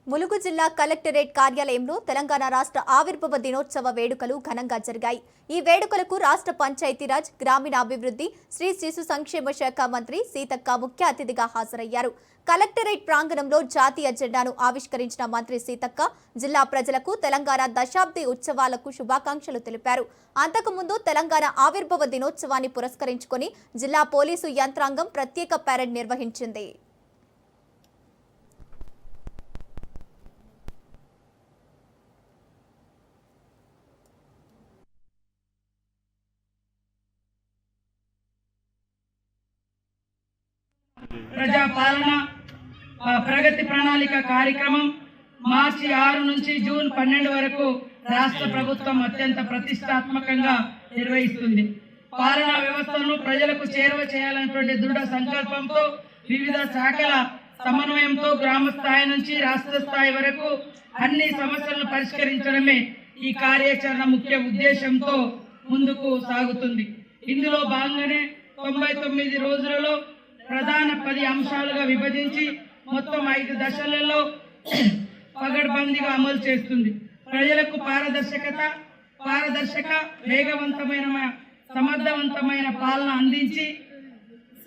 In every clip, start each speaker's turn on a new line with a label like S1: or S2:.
S1: ములుగు జిల్లా కలెక్టరేట్ కార్యాలయంలో తెలంగాణ రాష్ట్ర ఆవిర్భావ దినోత్సవ వేడుకలు ఘనంగా జరిగాయి. ఈ వేడుకలకు రాష్ట్ర పంచాయతీరాజ్, గ్రామీణాభివృద్ధి, శ్రీ శిశు సంక్షేమ శాఖ మంత్రి సీతక్క ముఖ్య అతిథిగా హాజరయ్యారు. కలెక్టరేట్ ప్రాంగణంలో జాతీయ జెండాను ఆవిష్కరించిన మంత్రి సీతక్క జిల్లా ప్రజలకు తెలంగాణ దశాబ్ది ఉత్సవాలకు శుభాకాంక్షలు తెలిపారు. అంతకుముందు తెలంగాణ ఆవిర్భావ దినోత్సవాన్ని పురస్కరించుకొని జిల్లా పోలీసు యంత్రాంగం ప్రత్యేక పెరేడ్ నిర్వహించింది.
S2: ప్రజాపాలన ప్రగతి ప్రణాళిక కార్యక్రమం మార్చి 6 నుంచి జూన్ 12 వరకు రాష్ట్ర ప్రభుత్వం అత్యంత ప్రతిష్టాత్మకంగా నిర్వహిస్తుంది. పాలనా వ్యవస్థను ప్రజలకు చేరువ చేయాలనేటువంటి దృఢ సంకల్పంతో వివిధ శాఖల సమన్వయంతో గ్రామ స్థాయి నుంచి రాష్ట్ర స్థాయి వరకు అన్ని సమస్యలను పరిష్కరించడమే ఈ కార్యాచరణ ముఖ్య ఉద్దేశంతో ముందుకు సాగుతుంది. ఇందులో భాగంగానే 99 రోజులలో ప్రధాన 10 అంశాలుగా విభజించి మొత్తం 5 దశలలో పగడ్బందీగా అమలు చేస్తుంది. ప్రజలకు పారదర్శక వేగవంతమైన సమర్థవంతమైన పాలన అందించి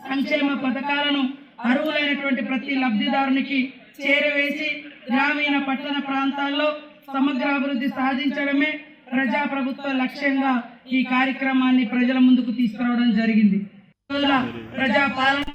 S2: సంక్షేమ పథకాలను అర్హులైనటువంటి ప్రతి లబ్ధిదారునికి చేరవేసి గ్రామీణ పట్టణ ప్రాంతాల్లో సమగ్ర అభివృద్ధి సాధించడమే ప్రజాప్రభుత్వ లక్ష్యంగా ఈ కార్యక్రమాన్ని ప్రజల ముందుకు తీసుకురావడం జరిగింది. ప్రజాపాలన